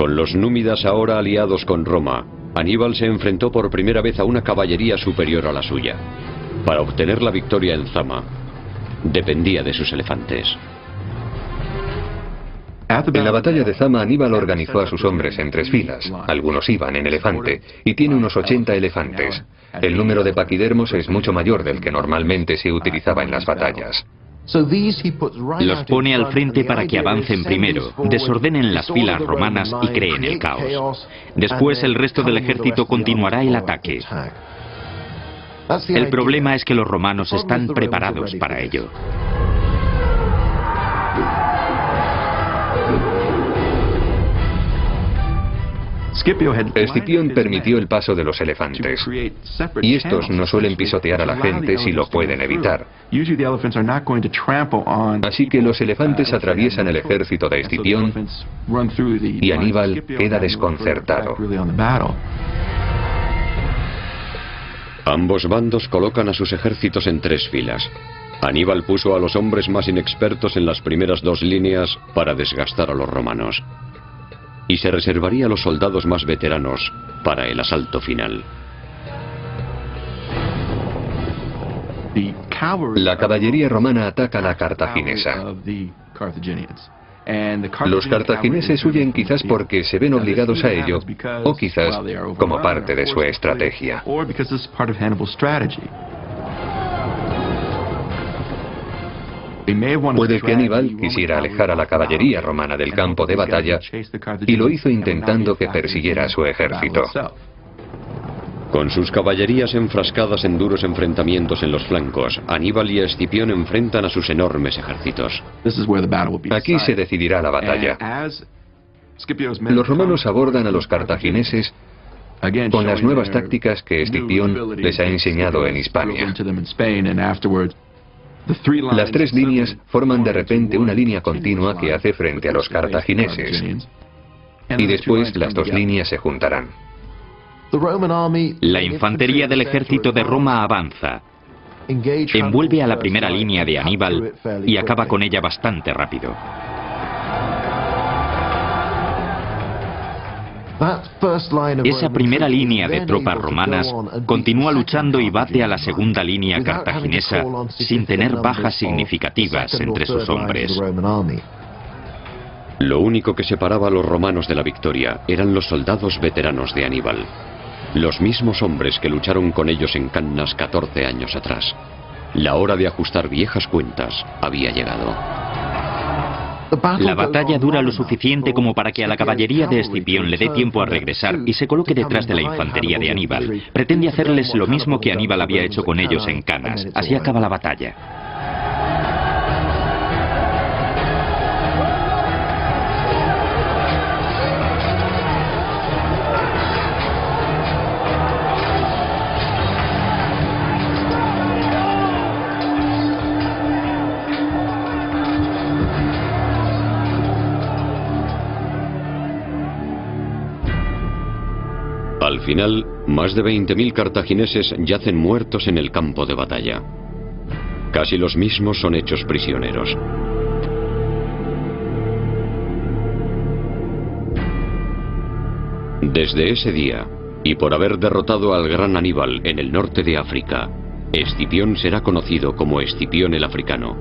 Con los númidas ahora aliados con Roma, Aníbal se enfrentó por primera vez a una caballería superior a la suya. Para obtener la victoria en Zama, dependía de sus elefantes. En la batalla de Zama, Aníbal organizó a sus hombres en 3 filas. Algunos iban en elefante, y tiene unos 80 elefantes. El número de paquidermos es mucho mayor del que normalmente se utilizaba en las batallas. Los pone al frente para que avancen primero, desordenen las filas romanas y creen el caos. Después el resto del ejército continuará el ataque. El problema es que los romanos están preparados para ello. Escipión permitió el paso de los elefantes, y estos no suelen pisotear a la gente si lo pueden evitar. Así que los elefantes atraviesan el ejército de Escipión y Aníbal queda desconcertado. Ambos bandos colocan a sus ejércitos en 3 filas. Aníbal puso a los hombres más inexpertos en las primeras 2 líneas para desgastar a los romanos. Y se reservaría a los soldados más veteranos para el asalto final. La caballería romana ataca a la cartaginesa. Los cartagineses huyen quizás porque se ven obligados a ello, o quizás como parte de su estrategia. Puede que Aníbal quisiera alejar a la caballería romana del campo de batalla y lo hizo intentando que persiguiera a su ejército. Con sus caballerías enfrascadas en duros enfrentamientos en los flancos, Aníbal y Escipión enfrentan a sus enormes ejércitos. Aquí se decidirá la batalla. Los romanos abordan a los cartagineses con las nuevas tácticas que Escipión les ha enseñado en Hispania. Las 3 líneas forman de repente una línea continua que hace frente a los cartagineses, y después las 2 líneas se juntarán. La infantería del ejército de Roma avanza, envuelve a la primera línea de Aníbal y acaba con ella bastante rápido. Esa primera línea de tropas romanas continúa luchando y bate a la segunda línea cartaginesa sin tener bajas significativas entre sus hombres. Lo único que separaba a los romanos de la victoria eran los soldados veteranos de Aníbal, los mismos hombres que lucharon con ellos en Cannas 14 años atrás. La hora de ajustar viejas cuentas había llegado. La batalla dura lo suficiente como para que a la caballería de Escipión le dé tiempo a regresar y se coloque detrás de la infantería de Aníbal. Pretende hacerles lo mismo que Aníbal había hecho con ellos en Cannas. Así acaba la batalla. Al final, más de 20.000 cartagineses yacen muertos en el campo de batalla. Casi los mismos son hechos prisioneros. Desde ese día, y por haber derrotado al gran Aníbal en el norte de África, Escipión será conocido como Escipión el Africano,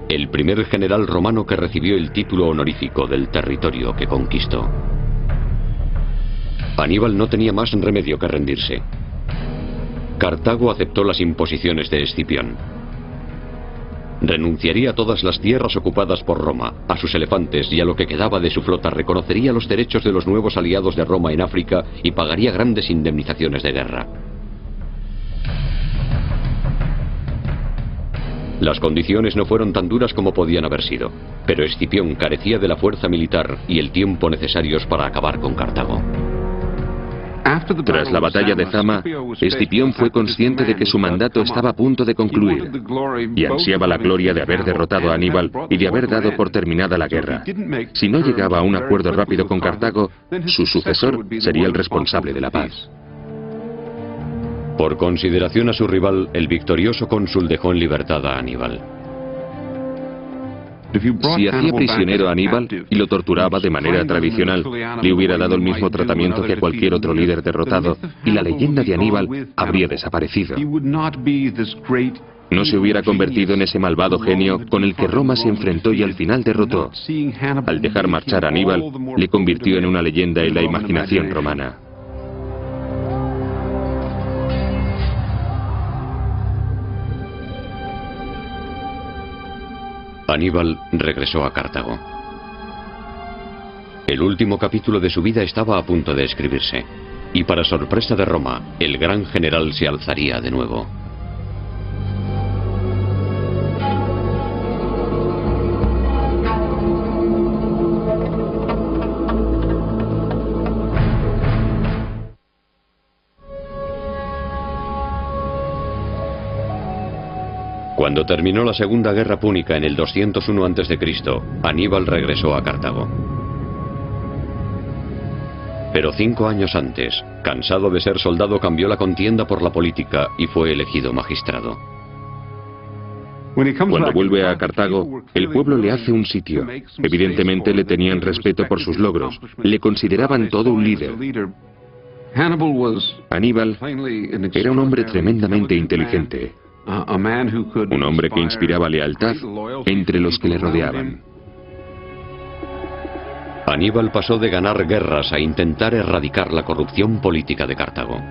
el primer general romano que recibió el título honorífico del territorio que conquistó. Aníbal no tenía más remedio que rendirse. Cartago aceptó las imposiciones de Escipión. Renunciaría a todas las tierras ocupadas por Roma, a sus elefantes y a lo que quedaba de su flota. Reconocería los derechos de los nuevos aliados de Roma en África y pagaría grandes indemnizaciones de guerra. Las condiciones no fueron tan duras como podían haber sido, pero Escipión carecía de la fuerza militar y el tiempo necesarios para acabar con Cartago. Tras la batalla de Zama, Escipión fue consciente de que su mandato estaba a punto de concluir y ansiaba la gloria de haber derrotado a Aníbal y de haber dado por terminada la guerra. Si no llegaba a un acuerdo rápido con Cartago, su sucesor sería el responsable de la paz. Por consideración a su rival, el victorioso cónsul dejó en libertad a Aníbal. Si hacía prisionero a Aníbal y lo torturaba de manera tradicional, le hubiera dado el mismo tratamiento que a cualquier otro líder derrotado y la leyenda de Aníbal habría desaparecido. No se hubiera convertido en ese malvado genio con el que Roma se enfrentó y al final derrotó. Al dejar marchar a Aníbal, le convirtió en una leyenda en la imaginación romana. Aníbal regresó a Cartago. El último capítulo de su vida estaba a punto de escribirse, y para sorpresa de Roma, el gran general se alzaría de nuevo. Cuando terminó la Segunda Guerra Púnica en el 201 a.C., Aníbal regresó a Cartago. Pero 5 años antes, cansado de ser soldado, cambió la contienda por la política y fue elegido magistrado. Cuando vuelve a Cartago, el pueblo le hace un sitio. Evidentemente le tenían respeto por sus logros. Le consideraban todo un líder. Aníbal era un hombre tremendamente inteligente. Un hombre que inspiraba lealtad entre los que le rodeaban. Aníbal pasó de ganar guerras a intentar erradicar la corrupción política de Cartago.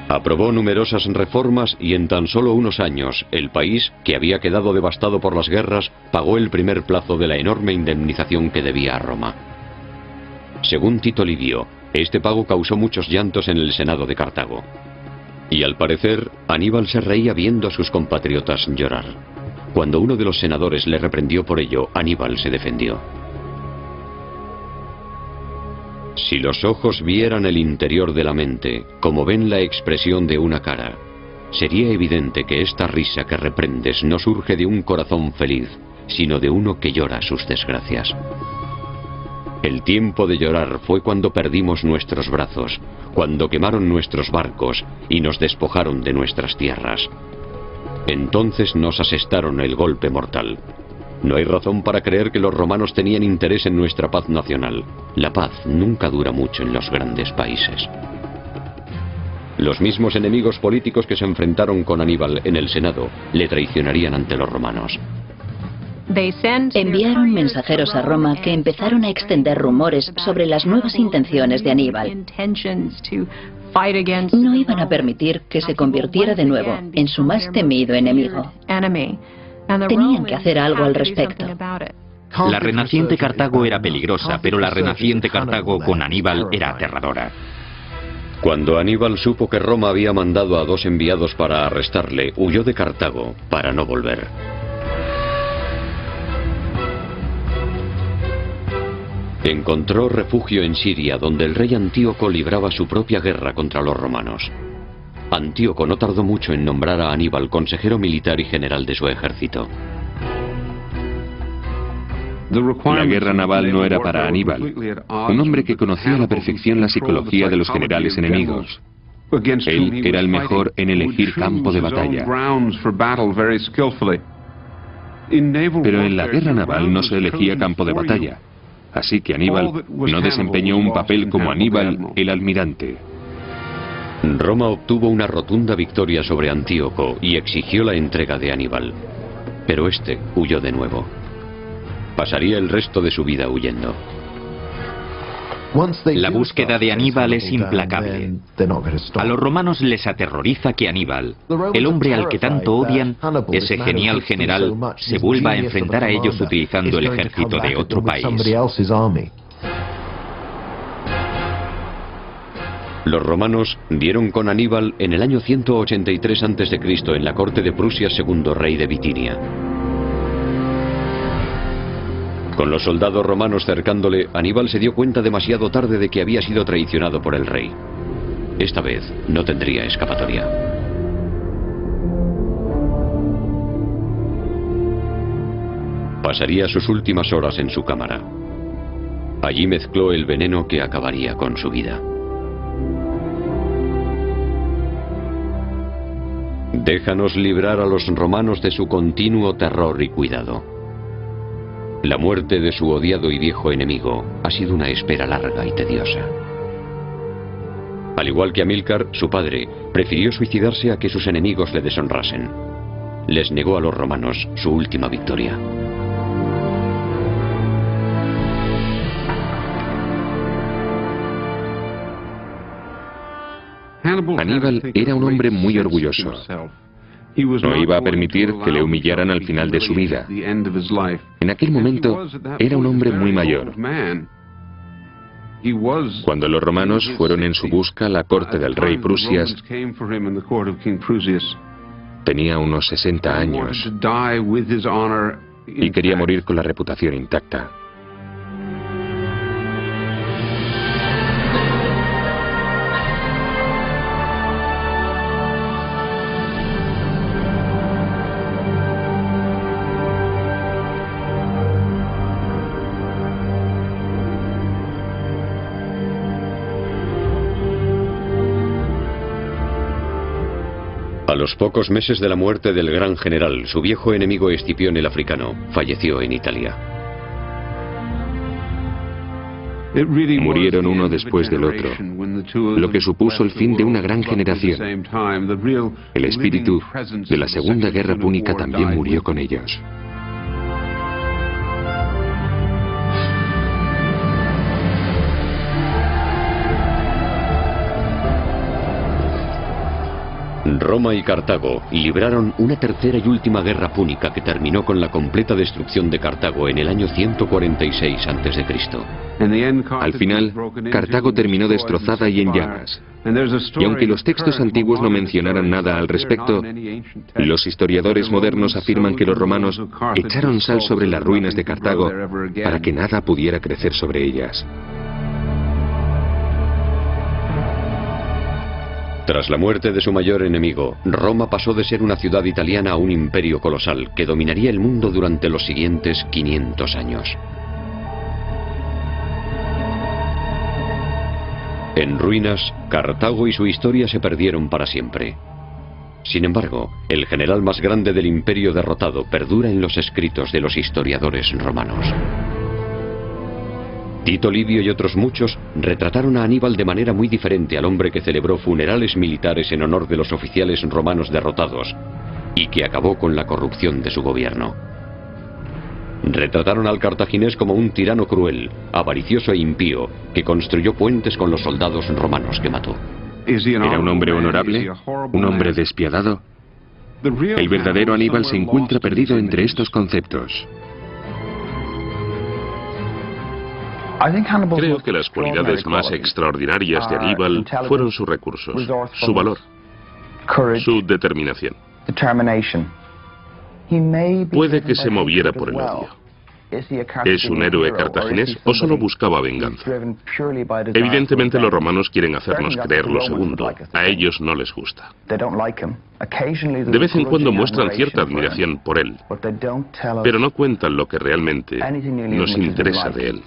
Aprobó numerosas reformas y en tan solo unos años, el país, que había quedado devastado por las guerras, pagó el primer plazo de la enorme indemnización que debía a Roma. Según Tito Livio, este pago causó muchos llantos en el Senado de Cartago. Y al parecer, Aníbal se reía viendo a sus compatriotas llorar. Cuando uno de los senadores le reprendió por ello, Aníbal se defendió. Si los ojos vieran el interior de la mente, como ven la expresión de una cara, sería evidente que esta risa que reprendes no surge de un corazón feliz, sino de uno que llora sus desgracias. El tiempo de llorar fue cuando perdimos nuestros brazos, cuando quemaron nuestros barcos y nos despojaron de nuestras tierras. Entonces nos asestaron el golpe mortal. No hay razón para creer que los romanos tenían interés en nuestra paz nacional. La paz nunca dura mucho en los grandes países. Los mismos enemigos políticos que se enfrentaron con Aníbal en el Senado le traicionarían ante los romanos. Enviaron mensajeros a Roma que empezaron a extender rumores sobre las nuevas intenciones de Aníbal. No iban a permitir que se convirtiera de nuevo en su más temido enemigo. Tenían que hacer algo al respecto. La renaciente Cartago era peligrosa, pero la renaciente Cartago con Aníbal era aterradora. Cuando Aníbal supo que Roma había mandado a 2 enviados para arrestarle, huyó de Cartago para no volver. Encontró refugio en Siria, donde el rey Antíoco libraba su propia guerra contra los romanos. Antíoco no tardó mucho en nombrar a Aníbal consejero militar y general de su ejército. La guerra naval no era para Aníbal, un hombre que conocía a la perfección la psicología de los generales enemigos. Él era el mejor en elegir campo de batalla. Pero en la guerra naval no se elegía campo de batalla. Así que Aníbal no desempeñó un papel como Aníbal el almirante. Roma obtuvo una rotunda victoria sobre Antíoco y exigió la entrega de Aníbal. Pero este huyó de nuevo. Pasaría el resto de su vida huyendo. La búsqueda de Aníbal es implacable. A los romanos les aterroriza que Aníbal, el hombre al que tanto odian, ese genial general, se vuelva a enfrentar a ellos utilizando el ejército de otro país. Los romanos dieron con Aníbal en el año 183 a.C. en la corte de Prusia, segundo rey de Bitinia. Con los soldados romanos cercándole, Aníbal se dio cuenta demasiado tarde de que había sido traicionado por el rey. Esta vez no tendría escapatoria. Pasaría sus últimas horas en su cámara. Allí mezcló el veneno que acabaría con su vida. Déjanos librar a los romanos de su continuo terror y cuidado. La muerte de su odiado y viejo enemigo ha sido una espera larga y tediosa. Al igual que Amílcar, su padre prefirió suicidarse a que sus enemigos le deshonrasen. Les negó a los romanos su última victoria. Aníbal era un hombre muy orgulloso. No iba a permitir que le humillaran al final de su vida. En aquel momento era un hombre muy mayor. Cuando los romanos fueron en su busca a la corte del rey Prusias, tenía unos 60 años y quería morir con la reputación intacta. A los pocos meses de la muerte del gran general, su viejo enemigo Escipión el Africano falleció en Italia. Murieron uno después del otro, lo que supuso el fin de una gran generación. El espíritu de la Segunda Guerra Púnica también murió con ellos. Roma y Cartago libraron una tercera y última guerra púnica que terminó con la completa destrucción de Cartago en el año 146 a.C. Al final, Cartago terminó destrozada y en llamas. Y aunque los textos antiguos no mencionaran nada al respecto, los historiadores modernos afirman que los romanos echaron sal sobre las ruinas de Cartago para que nada pudiera crecer sobre ellas. Tras la muerte de su mayor enemigo, Roma pasó de ser una ciudad italiana a un imperio colosal que dominaría el mundo durante los siguientes 500 años. En ruinas, Cartago y su historia se perdieron para siempre. Sin embargo, el general más grande del imperio derrotado perdura en los escritos de los historiadores romanos. Tito Livio y otros muchos retrataron a Aníbal de manera muy diferente al hombre que celebró funerales militares en honor de los oficiales romanos derrotados y que acabó con la corrupción de su gobierno. Retrataron al cartaginés como un tirano cruel, avaricioso e impío, que construyó puentes con los soldados romanos que mató. ¿Era un hombre honorable? ¿Un hombre despiadado? El verdadero Aníbal se encuentra perdido entre estos conceptos. Creo que las cualidades más extraordinarias de Aníbal fueron sus recursos, su valor, su determinación. Puede que se moviera por el odio. ¿Es un héroe cartaginés o solo buscaba venganza? Evidentemente los romanos quieren hacernos creer lo segundo. A ellos no les gusta. De vez en cuando muestran cierta admiración por él, pero no cuentan lo que realmente nos interesa de él.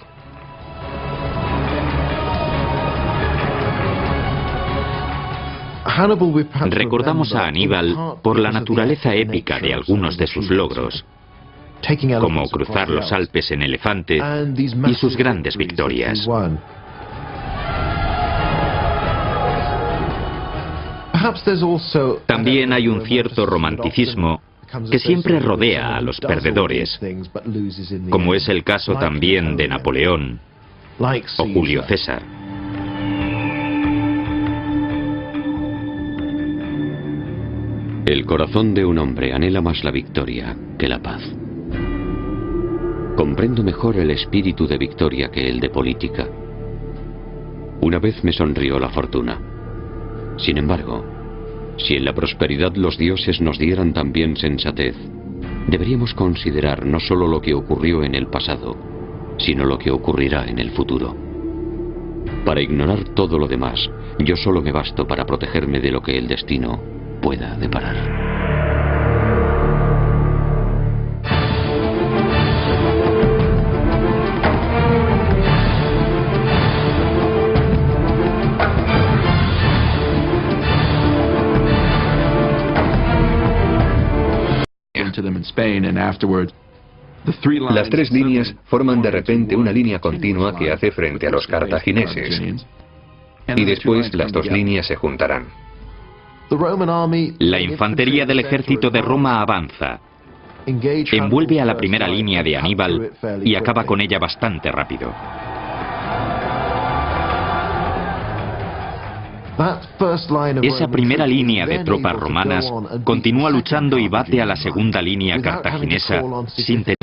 Recordamos a Aníbal por la naturaleza épica de algunos de sus logros, como cruzar los Alpes en elefante y sus grandes victorias. También hay un cierto romanticismo que siempre rodea a los perdedores, como es el caso también de Napoleón o Julio César. El corazón de un hombre anhela más la victoria que la paz. Comprendo mejor el espíritu de victoria que el de política. Una vez me sonrió la fortuna. Sin embargo, si en la prosperidad los dioses nos dieran también sensatez, deberíamos considerar no solo lo que ocurrió en el pasado, sino lo que ocurrirá en el futuro. Para ignorar todo lo demás, yo solo me basto para protegerme de lo que el destino pueda deparar. Las tres líneas forman de repente una línea continua que hace frente a los cartagineses, y después las dos líneas se juntarán. La infantería del ejército de Roma avanza, envuelve a la primera línea de Aníbal y acaba con ella bastante rápido. Esa primera línea de tropas romanas continúa luchando y bate a la segunda línea cartaginesa sin tener.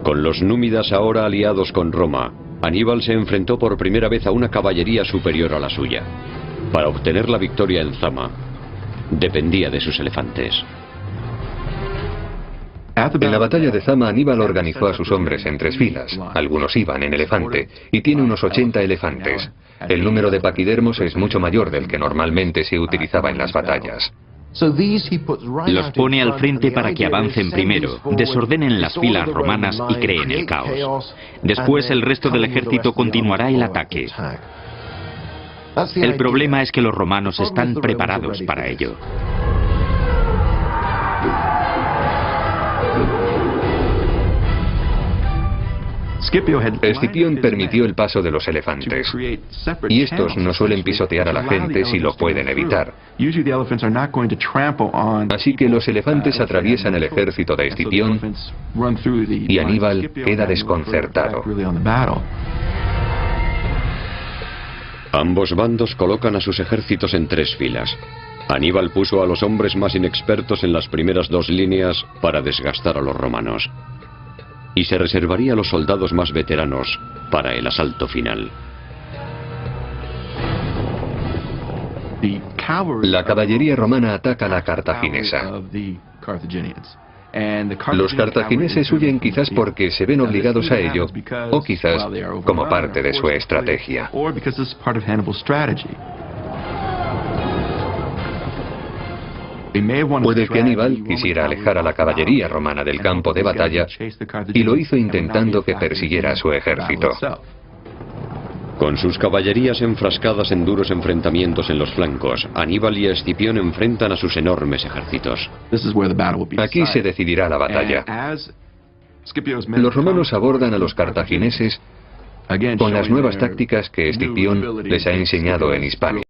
Con los númidas ahora aliados con Roma, Aníbal se enfrentó por primera vez a una caballería superior a la suya. Para obtener la victoria en Zama, dependía de sus elefantes. En la batalla de Zama, Aníbal organizó a sus hombres en tres filas. Algunos iban en elefante, y tiene unos 80 elefantes. El número de paquidermos es mucho mayor del que normalmente se utilizaba en las batallas. Los pone al frente para que avancen primero, desordenen las filas romanas y creen el caos. Después el resto del ejército continuará el ataque. El problema es que los romanos están preparados para ello. Escipión permitió el paso de los elefantes, y estos no suelen pisotear a la gente si lo pueden evitar. Así que los elefantes atraviesan el ejército de Escipión y Aníbal queda desconcertado. Ambos bandos colocan a sus ejércitos en tres filas. Aníbal puso a los hombres más inexpertos en las primeras dos líneas para desgastar a los romanos, y se reservaría a los soldados más veteranos para el asalto final. La caballería romana ataca a la cartaginesa. Los cartagineses huyen quizás porque se ven obligados a ello, o quizás como parte de su estrategia. Puede que Aníbal quisiera alejar a la caballería romana del campo de batalla y lo hizo intentando que persiguiera a su ejército. Con sus caballerías enfrascadas en duros enfrentamientos en los flancos, Aníbal y Escipión enfrentan a sus enormes ejércitos. Aquí se decidirá la batalla. Los romanos abordan a los cartagineses con las nuevas tácticas que Escipión les ha enseñado en Hispania.